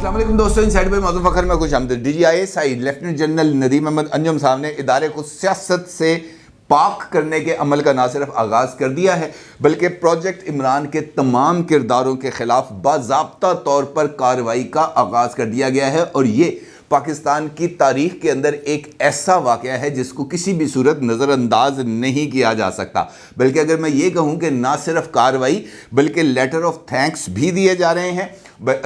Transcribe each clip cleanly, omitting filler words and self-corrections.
अस्सलाम वालेकुम दोस्तों, इनसाइड बाय मौजूद फखर में खुश आमदीद। DGISI lieutenant general Nadeem Ahmed Anjum sahab ने इदारे को सियासत से पाक करने के अमल का ना सिर्फ आगाज़ कर दिया है बल्कि प्रोजेक्ट इमरान के तमाम किरदारों के खिलाफ बाज़ाब्ता तौर पर कार्रवाई का आगाज़ कर दिया गया है। और ये पाकिस्तान की तारीख के अंदर एक ऐसा वाक़या है जिसको किसी भी सूरत नज़रअंदाज नहीं किया जा सकता। बल्कि अगर मैं ये कहूँ कि ना सिर्फ कार्रवाई बल्कि लेटर ऑफ थैंक्स भी दिए जा रहे हैं,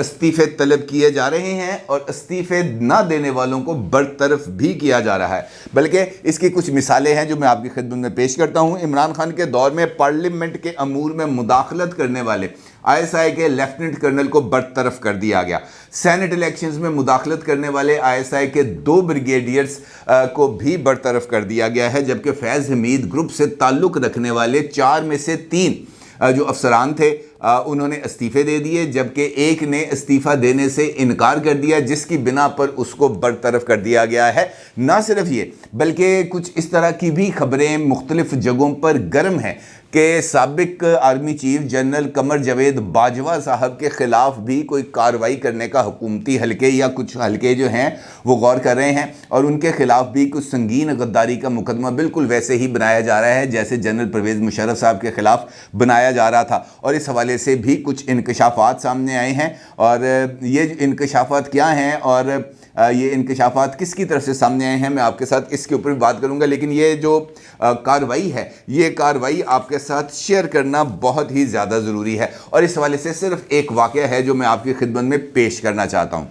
इस्तीफ़े तलब किए जा रहे हैं और इस्तीफ़े ना देने वालों को बरतरफ भी किया जा रहा है। बल्कि इसकी कुछ मिसालें हैं जो मैं आपकी खिदमत में पेश करता हूँ। इमरान खान के दौर में पार्लियामेंट के अमूर में मुदाखलत करने वाले ISI के लेफ्टिनेंट कर्नल को बरतरफ कर दिया गया। सेनेट इलेक्शंस में मुदाखलत करने वाले ISI के 2 ब्रिगेडियर्स को भी बरतरफ कर दिया गया है, जबकि फैज़ हमीद ग्रुप से ताल्लुक़ रखने वाले 4 में से 3 जो अफसरान थे उन्होंने इस्तीफ़े दे दिए, जबकि एक ने इस्तीफ़ा देने से इनकार कर दिया, जिसकी बिना पर उसको बरतरफ कर दिया गया है। ना सिर्फ ये बल्कि कुछ इस तरह की भी खबरें मुख्तलिफ जगहों पर गर्म हैं कि साबिक army chief general Qamar Javed Bajwa साहब के ख़िलाफ़ भी कोई कार्रवाई करने का हुकूमती हलके या कुछ हलके जो हैं वो गौर कर रहे हैं और उनके ख़िलाफ़ भी कुछ संगीन गद्दारी का मुकदमा बिल्कुल वैसे ही बनाया जा रहा है जैसे जनरल परवेज़ मुशर्रफ साहब के ख़िलाफ़ बनाया जा रहा था। और इस हवाले से भी कुछ इंकशाफात सामने आए हैं और ये इंकशाफात क्या हैं और ये इंकशाफात किसकी तरफ से सामने आए हैं मैं आपके साथ इसके ऊपर भी बात करूंगा। लेकिन ये जो कार्रवाई है ये कार्रवाई आपके साथ शेयर करना बहुत ही ज़्यादा ज़रूरी है। और इस हवाले से सिर्फ एक वाक़या है जो मैं आपकी खिदमत में पेश करना चाहता हूँ।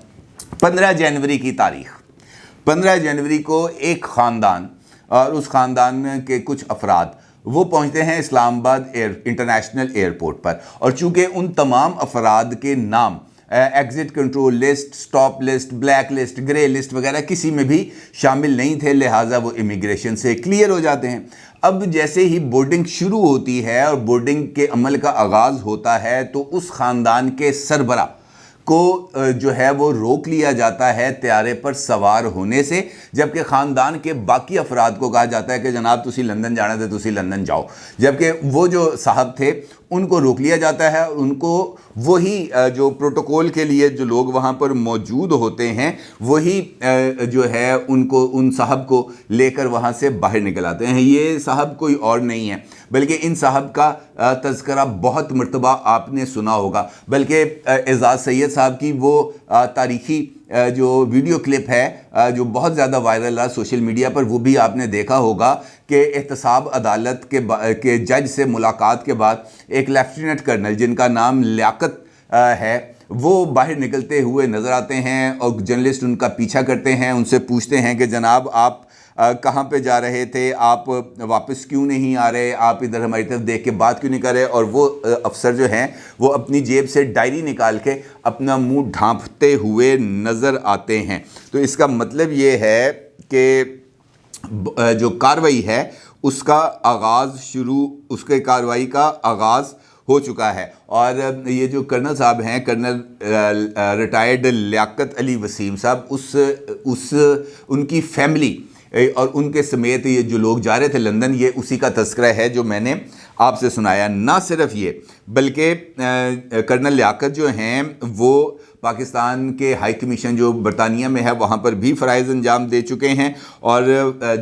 15 जनवरी की तारीख़, 15 जनवरी को एक ख़ानदान और उस ख़ानदान के कुछ अफराद वो पहुंचते हैं इस्लामाबाद इंटरनेशनल एयरपोर्ट पर। और चूँकि उन तमाम अफराद के नाम exit control list, stop list, black list, grey list वगैरह किसी में भी शामिल नहीं थे, लिहाजा वो इमिग्रेशन से क्लियर हो जाते हैं। अब जैसे ही बोर्डिंग शुरू होती है और बोर्डिंग के अमल का आगाज़ होता है तो उस ख़ानदान के सरबरा को जो है वो रोक लिया जाता है तैयारे पर सवार होने से, जबकि ख़ानदान के बाकी अफराद को कहा जाता है कि जनाब तुसी लंदन जाना थे, तुसी लंदन जाओ। जबकि वो जो साहब थे उनको रोक लिया जाता है, उनको वही जो प्रोटोकॉल के लिए जो लोग वहाँ पर मौजूद होते हैं वही जो है उनको उन साहब को लेकर वहाँ से बाहर निकल आते हैं। ये साहब कोई और नहीं है बल्कि इन साहब का तज़किरा बहुत मरतबा आपने सुना होगा, बल्कि एजाज़ सैयद साहब की वो तारीख़ी जो वीडियो क्लिप है जो बहुत ज़्यादा वायरल रहा सोशल मीडिया पर, वो भी आपने देखा होगा कि एहतसाब अदालत के जज से मुलाकात के बाद एक लेफ्टिनेंट कर्नल जिनका नाम लियाकत है वो बाहर निकलते हुए नज़र आते हैं और जर्नलिस्ट उनका पीछा करते हैं, उनसे पूछते हैं कि जनाब आप कहाँ पे जा रहे थे, आप वापस क्यों नहीं आ रहे, आप इधर हमारी तरफ देख के बात क्यों नहीं कर रहे। और वो अफसर जो हैं वो अपनी जेब से डायरी निकाल के अपना मुंह ढांपते हुए नज़र आते हैं। तो इसका मतलब ये है कि जो कार्रवाई है उसका आगाज़ उसके कार्रवाई का आगाज़ हो चुका है। और ये जो कर्नल साहब हैं, कर्नल रिटायर्ड लियाकत अली वसीम साहब, उनकी फैमिली और उनके समेत ये जो लोग जा रहे थे लंदन, ये उसी का तज़किरा है जो मैंने आपसे सुनाया। ना सिर्फ ये बल्कि कर्नल लियाकत जो हैं वो पाकिस्तान के हाई कमीशन जो बरतानिया में है वहाँ पर भी फ़राइज़ अंजाम दे चुके हैं और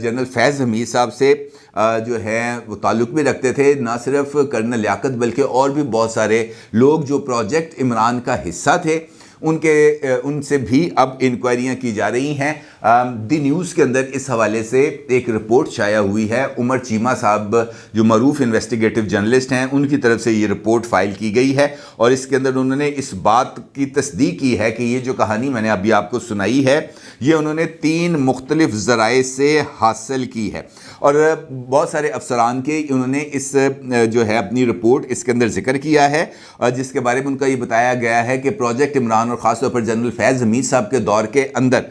जनरल फैज़ हमीद साहब से जो है वो ताल्लुक़ भी रखते थे। ना सिर्फ कर्नल लियाकत बल्कि और भी बहुत सारे लोग जो प्रोजेक्ट इमरान का हिस्सा थे उनसे भी अब इंक्वायरियाँ की जा रही हैं। दी न्यूज़ के अंदर इस हवाले से एक रिपोर्ट शाया हुई है। उमर चीमा साहब जो मरूफ इन्वेस्टिगेटिव जर्नलिस्ट हैं उनकी तरफ से ये रिपोर्ट फ़ाइल की गई है और इसके अंदर उन्होंने इस बात की तस्दीक की है कि ये जो कहानी मैंने अभी आपको सुनाई है ये उन्होंने 3 मुख्तलिफ ज़राए से हासिल की है। और बहुत सारे अफसरान के उन्होंने इस जो है अपनी रिपोर्ट इसके अंदर ज़िक्र किया है और जिसके बारे में उनका ये बताया गया है कि प्रोजेक्ट इमरान और ख़ास तौर पर जनरल फैज़ हमीद साहब के दौर के अंदर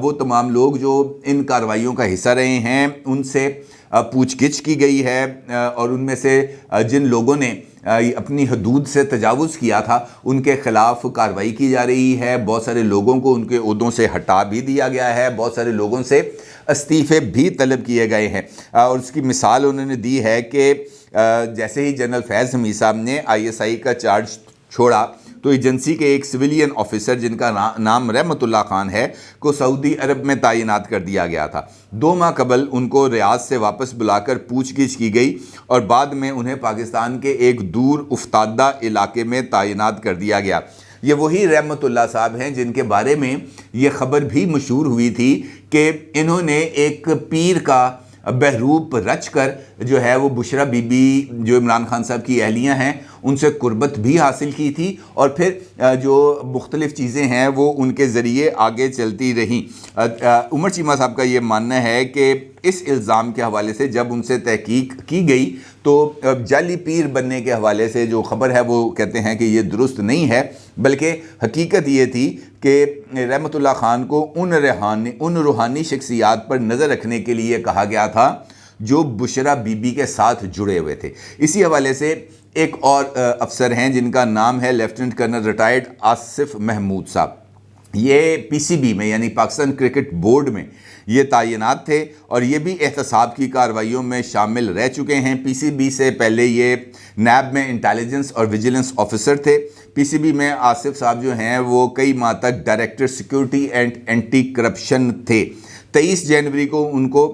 वो तमाम लोग जो इन कार्रवाइयों का हिस्सा रहे हैं उनसे पूछगिछ की गई है और उनमें से जिन लोगों ने अपनी हदूद से तजावुज़ किया था उनके ख़िलाफ़ कार्रवाई की जा रही है। बहुत सारे लोगों को उनके ओहदों से हटा भी दिया गया है, बहुत सारे लोगों से इस्तीफ़े भी तलब किए गए हैं। और उसकी मिसाल उन्होंने दी है कि जैसे ही जनरल फैज़ हमीद साहब ने ISI का चार्ज छोड़ा تو ایجنسی کے ایک سویلین آفیسر جن کا نام رحمت اللہ خان ہے کو سعودی عرب میں تعینات کر دیا گیا تھا۔ 2 ماہ قبل ان کو ریاض سے واپس بلا کر پوچھ گچھ کی گئی اور بعد میں انہیں پاکستان کے ایک دور افتادہ علاقے میں تعینات کر دیا گیا۔ یہ وہی رحمت اللہ صاحب ہیں جن کے بارے میں یہ خبر بھی مشہور ہوئی تھی کہ انہوں نے ایک پیر کا بہروپ رچ کر جو ہے وہ بشرا بی بی جو عمران خان صاحب کی اہلیہ ہیں ان سے قربت بھی حاصل کی تھی، اور پھر جو مختلف چیزیں ہیں وہ ان کے ذریعے آگے چلتی رہیں۔ عمر چیمہ صاحب کا یہ ماننا ہے کہ اس الزام کے حوالے سے جب ان سے تحقیق کی گئی تو جعلی پیر بننے کے حوالے سے جو خبر ہے وہ کہتے ہیں کہ یہ درست نہیں ہے، بلکہ حقیقت یہ تھی کہ رحمت اللہ خان کو ان روحانی شخصیات پر نظر رکھنے کے لیے کہا گیا تھا جو بشرا بی بی کے ساتھ جڑے ہوئے تھے۔ اسی حوالے سے ایک اور افسر ہیں جن کا نام ہے lieutenant colonel retired Asif Mahmood sahab, یہ پی سی بی میں یعنی پاکستان کرکٹ بورڈ میں یہ تعینات تھے اور یہ بھی احتساب کی کارروائیوں میں شامل رہ چکے ہیں۔ پی سی بی سے پہلے یہ نیب میں انٹیلیجنس اور ویجیلنس آفیسر تھے۔ پی سی بی میں آصف صاحب جو ہیں وہ کئی ماہ تک director security and anti corruption تھے۔ 23 جنوری کو ان کو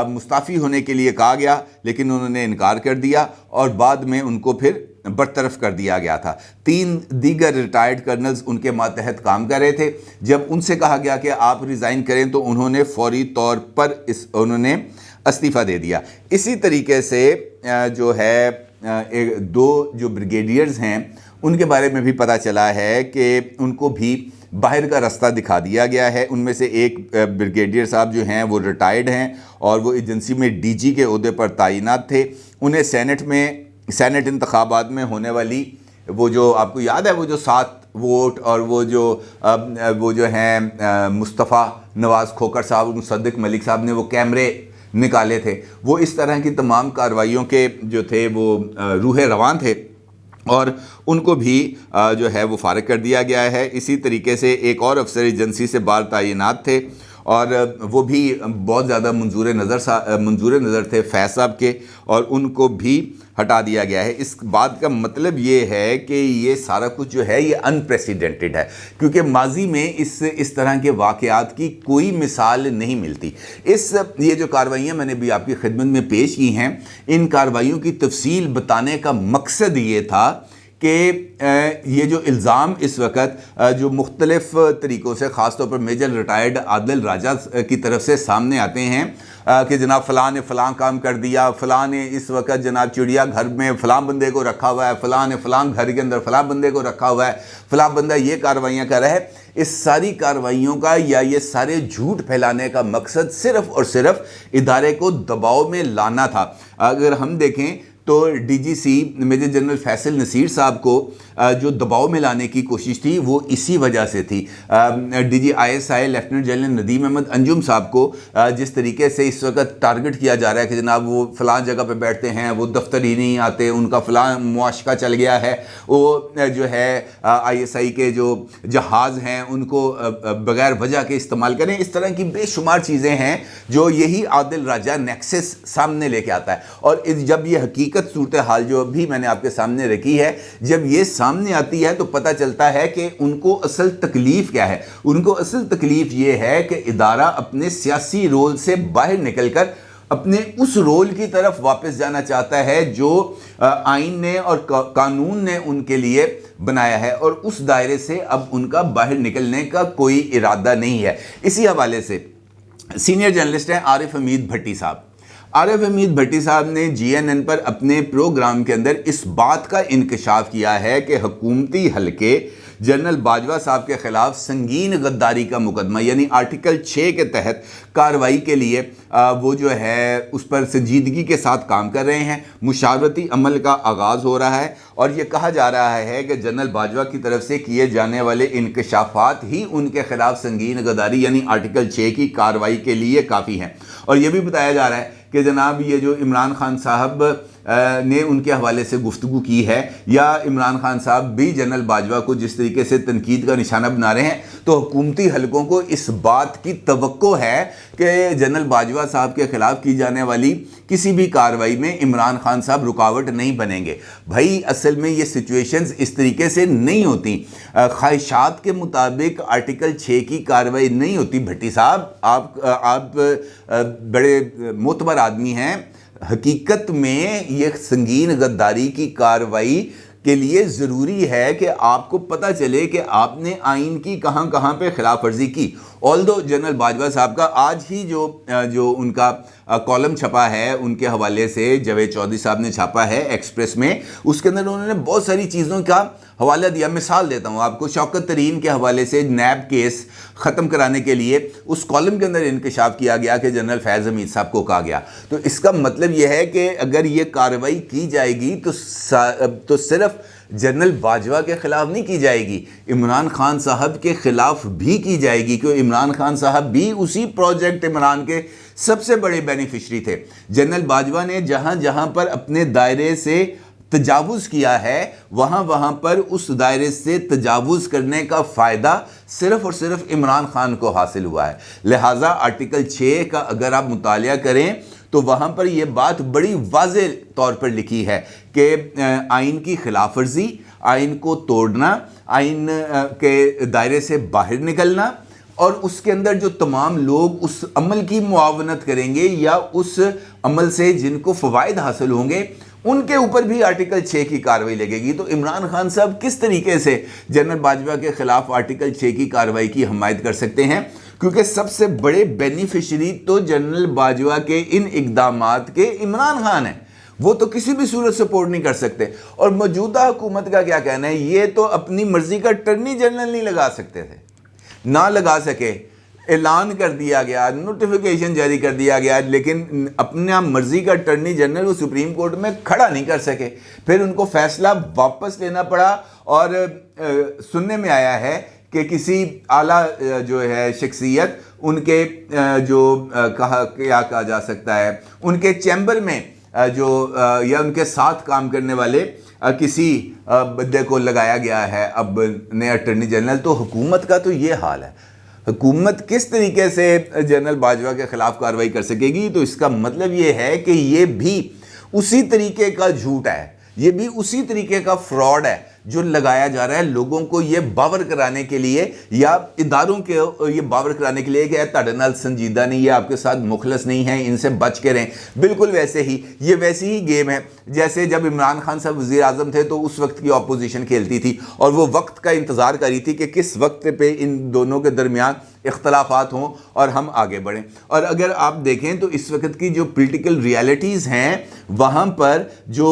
مستعفی ہونے کے لیے کہا گیا لیکن انہوں نے انکار کر دیا اور بعد میں ان کو پھر برطرف کر دیا گیا تھا۔ 3 دیگر ریٹائرڈ کرنلز ان کے ماتحت کام کر رہے تھے۔ جب ان سے کہا گیا کہ آپ ریزائن کریں تو انہوں نے فوری طور پر انہوں نے استعفیٰ دے دیا۔ اسی طریقے سے جو ہے 2 جو بریگیڈیئرز ہیں ان کے بارے میں بھی پتہ چلا ہے کہ ان کو بھی باہر کا رستہ دکھا دیا گیا ہے۔ ان میں سے ایک بریگیڈیئر صاحب جو ہیں وہ ریٹائرڈ ہیں اور وہ ایجنسی میں ڈی جی کے عہدے پر تعینات تھے۔ انہیں سینٹ انتخابات میں ہونے والی وہ جو آپ کو یاد ہے وہ جو 7 ووٹ اور وہ جو ہیں مصطفیٰ نواز کھوکر صاحب، مصدق ملک صاحب نے وہ کیمرے نکالے تھے، وہ اس طرح کی تمام کارروائیوں کے جو تھے وہ روح رواں تھے اور ان کو بھی جو ہے وہ فارغ کر دیا گیا ہے۔ اسی طریقے سے ایک اور افسر ایجنسی سے باہر تعینات تھے اور وہ بھی بہت زیادہ منظور نظر تھے فیض صاحب کے، اور ان کو بھی ہٹا دیا گیا ہے۔ اس بات کا مطلب یہ ہے کہ یہ سارا کچھ جو ہے یہ انپریسیڈنٹڈ ہے، کیونکہ ماضی میں اس طرح کے واقعات کی کوئی مثال نہیں ملتی۔ یہ جو کارروائیاں میں نے بھی آپ کی خدمت میں پیش کی ہیں، ان کارروائیوں کی تفصیل بتانے کا مقصد یہ تھا کہ یہ جو الزام اس وقت جو مختلف طریقوں سے خاص طور پر میجر ریٹائرڈ عادل راجہ کی طرف سے سامنے آتے ہیں کہ جناب فلاں نے فلاں کام کر دیا، فلاں نے اس وقت جناب چڑیا گھر میں فلاں بندے کو رکھا ہوا ہے، فلاں نے فلاں گھر کے اندر فلاں بندے کو رکھا ہوا ہے، فلاں بندہ یہ کارروائیاں کر رہا ہے، اس ساری کارروائیوں کا یا یہ سارے جھوٹ پھیلانے کا مقصد صرف اور صرف ادارے کو دباؤ میں لانا تھا۔ اگر ہم دیکھیں تو ڈی جی سی میجر جنرل فیصل نصیر صاحب کو جو دباؤ میں لانے کی کوشش تھی وہ اسی وجہ سے تھی۔ D G I S I lieutenant general Nadeem Ahmed Anjum sahib کو جس طریقے سے اس وقت ٹارگٹ کیا جا رہا ہے کہ جناب وہ فلاں جگہ پہ بیٹھتے ہیں، وہ دفتر ہی نہیں آتے، ان کا فلاں معاشقہ چل گیا ہے، وہ جو ہے آئی ایس آئی کے جو جہاز ہیں ان کو بغیر وجہ کے استعمال کریں، اس طرح کی بے شمار چیزیں ہیں جو یہی عادل راجہ نیکسس سامنے لے کے آتا ہے۔ اور جب یہ حقیقت صورتحال جو بھی میں نے آپ کے سامنے رکھی ہے، جب یہ سامنے آتی ہے تو پتہ چلتا ہے کہ ان کو اصل تکلیف کیا ہے۔ ان کو اصل تکلیف یہ ہے کہ ادارہ اپنے سیاسی رول سے باہر نکل کر اپنے اس رول کی طرف واپس جانا چاہتا ہے جو آئین نے اور قانون نے ان کے لیے بنایا ہے، اور اس دائرے سے اب ان کا باہر نکلنے کا کوئی ارادہ نہیں ہے۔ اسی حوالے سے سینئر جرنلسٹ ہیں عارف حمید بھٹی صاحب۔ عارف حمید بھٹی صاحب نے جی این این پر اپنے پروگرام کے اندر اس بات کا انکشاف کیا ہے کہ حکومتی حلقے جنرل باجوہ صاحب کے خلاف سنگین غداری کا مقدمہ یعنی آرٹیکل 6 کے تحت کارروائی کے لیے وہ جو ہے اس پر سنجیدگی کے ساتھ کام کر رہے ہیں۔ مشاورتی عمل کا آغاز ہو رہا ہے اور یہ کہا جا رہا ہے کہ جنرل باجوہ کی طرف سے کیے جانے والے انکشافات ہی ان کے خلاف سنگین غداری یعنی آرٹیکل 6 کی کارروائی کے لیے کافی ہیں۔ اور یہ بھی بتایا جا رہا ہے کہ جناب یہ جو عمران خان صاحب نے उनके हवाले से गुफ्तगू की है, या इमरान खान साहब भी जनरल बाजवा को जिस तरीके से तनकीद का निशाना बना रहे हैं, तो हुकूमती हलकों को इस बात की तवक्को है कि जनरल बाजवा साहब के ख़िलाफ़ की जाने वाली किसी भी कार्रवाई में इमरान खान साहब रुकावट नहीं बनेंगे। भाई असल में ये सिचुएशंस इस तरीके से नहीं होती, ख्वाहिशात के मुताबिक आर्टिकल 6 की कार्रवाई नहीं होती। भट्टी साहब, आप बड़े मोतबर आदमी हैं, हकीकत में ये संगीन गद्दारी की कार्रवाई के लिए ज़रूरी है कि आपको पता चले कि आपने आइन की कहाँ कहाँ पे खिलाफ वर्जी की। ऑल्दो जनरल बाजवा साहब का आज ही जो उनका कॉलम छपा है उनके हवाले से, जावेद चौधरी साहब ने छापा है एक्सप्रेस में, उसके अंदर उन्होंने बहुत सारी चीज़ों का हवाला दिया। मिसाल देता हूँ आपको, शौकत तरीन के हवाले से नैब केस ख़त्म कराने के लिए उस कॉलम के अंदर इंकशाफ किया गया कि जनरल फैज़ हमीद साहब को कहा गया। तो इसका मतलब यह है कि अगर ये कार्रवाई की जाएगी तो सिर्फ जनरल बाजवा के ख़िलाफ़ नहीं की जाएगी, इमरान खान साहब के ख़िलाफ़ भी की जाएगी, क्योंकि इमरान खान साहब भी उसी प्रोजेक्ट इमरान के सबसे बड़े बेनिफिशरी थे। जनरल बाजवा ने जहाँ जहाँ पर अपने दायरे से तजावुज़ किया है, वहाँ वहाँ पर उस दायरे से तजावुज़ करने का फ़ायदा सिर्फ़ और सिर्फ इमरान खान को हासिल हुआ है। लिहाजा आर्टिकल 6 का अगर आप मुतालिया करें तो वहाँ पर यह बात बड़ी वाज़ेह तौर पर लिखी है कि आइन की खिलाफ वर्जी, आइन को तोड़ना, आइन के दायरे से बाहर निकलना, और उसके अंदर जो तमाम लोग उस अमल की मुआवनत करेंगे या उस अमल से जिनको फ़वाइद हासिल होंगे, उनके ऊपर भी आर्टिकल 6 की कार्रवाई लगेगी। तो इमरान खान साहब किस तरीके से जनरल बाजवा के ख़िलाफ़ आर्टिकल 6 की कार्रवाई की हमायत कर सकते हैं, क्योंकि सबसे बड़े बेनिफिशरी तो जनरल बाजवा के इन इक़दामात के इमरान खान हैं, वो तो किसी भी सूरत सपोर्ट नहीं कर सकते। और मौजूदा हुकूमत का क्या कहना है, ये तो अपनी मर्ज़ी का अटॉर्नी जनरल नहीं लगा सकते थे, ना लगा सके, ऐलान कर दिया गया, नोटिफिकेशन जारी कर दिया गया, लेकिन अपना मर्जी का अटॉर्नी जनरल वो सुप्रीम कोर्ट में खड़ा नहीं कर सके। फिर उनको फैसला वापस लेना पड़ा, और सुनने में आया है कि किसी आला जो है शख्सियत, उनके क्या कहा जा सकता है, उनके चैम्बर में या उनके साथ काम करने वाले किसी बंदे को लगाया गया है अब नया अटॉर्नी जनरल। तो हुकूमत का तो ये हाल है, हुकूमत किस तरीके से जनरल बाजवा के ख़िलाफ़ कार्रवाई कर सकेगी। तो इसका मतलब ये है कि ये भी उसी तरीके का झूठ है, ये भी उसी तरीके का फ्रॉड है जो लगाया जा रहा है लोगों को ये बावर कराने के लिए, या इदारों के ये बावर कराने के लिए कि ताड़े नाल संजीदा नहीं है, आपके साथ मुखलस नहीं है, इनसे बच के रहें। बिल्कुल वैसे ही ये वैसी ही गेम है जैसे जब इमरान खान साहब वज़ीर आज़म थे तो उस वक्त की अपोजिशन खेलती थी और वो वक्त का इंतज़ार कर रही थी कि किस वक्त पे इन दोनों के दरमियान इख्तलाफात हों और हम आगे बढ़ें। और अगर आप देखें तो इस वक्त की जो पॉलिटिकल रियलिटीज़ हैं, वहाँ पर जो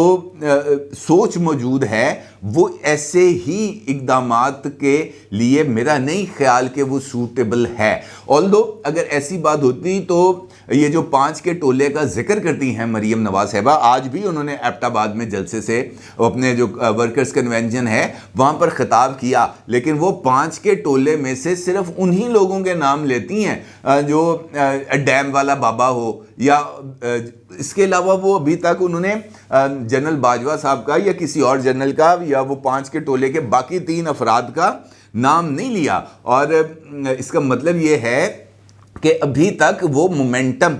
सोच मौजूद है वो ऐसे ही इक़दामात के लिए मेरा नहीं ख्याल कि वो सूटेबल है। ऑल्दो अगर ऐसी बात होती तो ये जो 5 के टोले का जिक्र करती हैं मरीम नवाज साहिबा, आज भी उन्होंने एबटाबाद में जलसे से अपने जो वर्कर्स कन्वेंशन है वहाँ पर ख़िताब किया, लेकिन वो 5 के टोले में से सिर्फ उन्हीं लोगों के नाम लेती हैं जो डैम वाला बाबा हो, या इसके अलावा वो अभी तक उन्होंने जनरल बाजवा साहब का या किसी और जनरल का या वो 5 के टोले के बाकी 3 अफराद का नाम नहीं लिया। और इसका मतलब ये है कि अभी तक वो मोमेंटम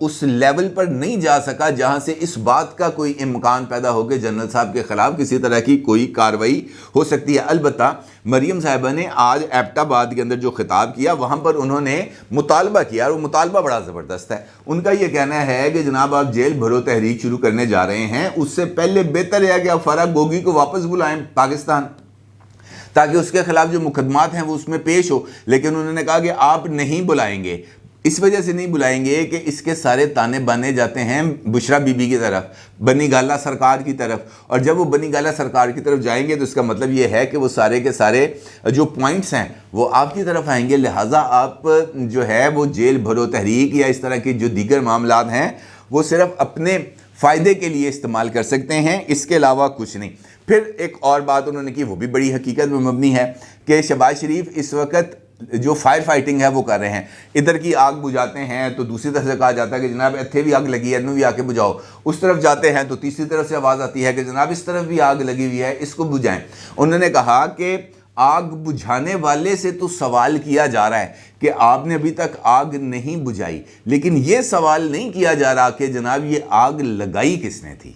उस लेवल पर नहीं जा सका जहां से इस बात का कोई इम्कान पैदा हो कि जनरल साहब के ख़िलाफ़ किसी तरह की कोई कार्रवाई हो सकती है। अलबत्ता मरीम साहिबा ने आज एबटाबाद के अंदर जो खिताब किया वहाँ पर उन्होंने मुतालबा किया, और वो मुतालबा बड़ा ज़बरदस्त है। उनका ये कहना है कि जनाब आप जेल भरो तहरीक शुरू करने जा रहे हैं, उससे पहले बेहतर है कि आप फराग गोगी को वापस बुलाएं पाकिस्तान, ताकि उसके खिलाफ जो मुकदमात हैं वो उसमें पेश हो। लेकिन उन्होंने कहा कि आप नहीं बुलाएंगे, इस वजह से नहीं बुलाएंगे कि इसके सारे ताने बाने जाते हैं बुशरा बीबी की तरफ, बनी गाला सरकार की तरफ, और जब वो बनी गाला सरकार की तरफ जाएंगे तो इसका मतलब ये है कि वो सारे के सारे जो पॉइंट्स हैं वो आपकी तरफ आएंगे। लिहाजा आप जो है वो जेल भरो तहरीक या इस तरह के जो दीगर मामलात हैं वो सिर्फ अपने फ़ायदे के लिए इस्तेमाल कर सकते हैं, इसके अलावा कुछ नहीं। फिर एक और बात उन्होंने की, वो भी बड़ी हकीकत में मबनी है कि शहबाज शरीफ इस वक्त جو فائر فائٹنگ ہے وہ کر رہے ہیں. ادھر کی آگ بجھاتے ہیں تو دوسری طرف سے کہا جاتا ہے کہ جناب اتھے بھی آگ لگی ہے، انہوں بھی آ کے بجھاؤ. اس طرف جاتے ہیں تو تیسری طرف سے آواز آتی ہے کہ جناب اس طرف بھی آگ لگی ہوئی ہے، اس کو بجھائیں. انہوں نے کہا کہ آگ بجھانے والے سے تو سوال کیا جا رہا ہے کہ آپ نے ابھی تک آگ نہیں بجھائی، لیکن یہ سوال نہیں کیا جا رہا کہ جناب یہ آگ لگائی کس نے تھی.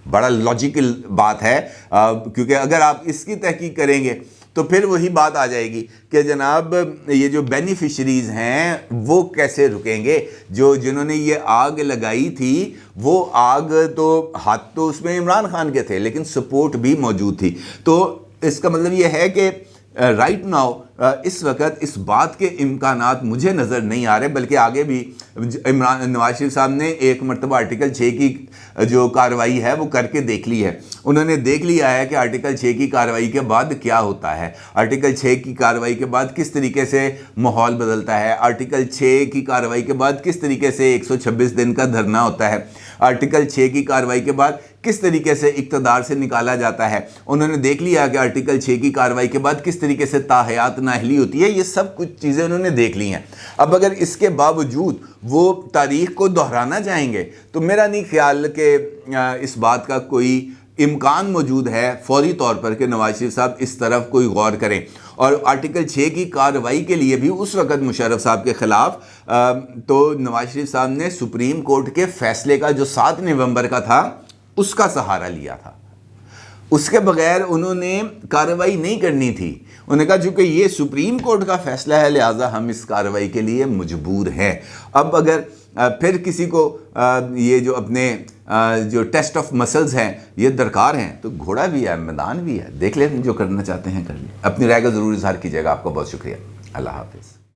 بڑا لاجیکل بات ہے، کیونکہ اگر آپ اس کی تحقیق کریں گے تو پھر وہی بات آ جائے گی کہ جناب یہ جو بینیفیشریز ہیں وہ کیسے رکیں گے. جنہوں نے یہ آگ لگائی تھی وہ آگ تو ہاتھ تو اس میں عمران خان کے تھے لیکن سپورٹ بھی موجود تھی. تو اس کا مطلب یہ ہے کہ رائٹ ناؤ اس وقت اس بات کے امکانات مجھے نظر نہیں آ رہے، بلکہ آگے بھی نواز شریف صاحب نے ایک مرتبہ آرٹیکل 6 کی جو کارروائی ہے وہ کر کے دیکھ لی ہے. انہوں نے دیکھ لیا ہے کہ آرٹیکل 6 کی کارروائی کے بعد کیا ہوتا ہے، آرٹیکل 6 کی کارروائی کے بعد کس طریقے سے ماحول بدلتا ہے، آرٹیکل 6 کی کارروائی کے بعد کس طریقے سے 126 دن کا دھرنا ہوتا ہے، آرٹیکل 6 کی کارروائی کے بعد کس طریقے سے اقتدار سے نکالا جاتا ہے. انہوں نے دیکھ لیا کہ آرٹیکل 6 کی کارروائی کے بعد کس طریقے سے تاحیات نااہلی ہوتی ہے. یہ سب کچھ چیزیں انہوں نے دیکھ لی ہیں. اب اگر اس کے باوجود وہ تاریخ کو دہرانا چاہیں گے تو میرا نہیں خیال کہ اس بات کا کوئی امکان موجود ہے فوری طور پر کہ نواز شریف صاحب اس طرف کوئی غور کریں. اور آرٹیکل 6 کی کارروائی کے لیے بھی اس وقت مشرف صاحب کے خلاف تو نواز شریف صاحب نے سپریم کورٹ کے فیصلے کا جو 7 نومبر کا تھا اس کا سہارا لیا تھا. اس کے بغیر انہوں نے کارروائی نہیں کرنی تھی. انہوں نے کہا چونکہ یہ سپریم کورٹ کا فیصلہ ہے لہٰذا ہم اس کارروائی کے لیے مجبور ہیں. اب اگر پھر کسی کو یہ جو اپنے جو ٹیسٹ آف مسلز ہیں یہ درکار ہیں تو گھوڑا بھی ہے، میدان بھی ہے، دیکھ لیں جو کرنا چاہتے ہیں کر لیں. اپنی رائے کا ضرور اظہار کیجیے گا. آپ کا بہت شکریہ. اللہ حافظ.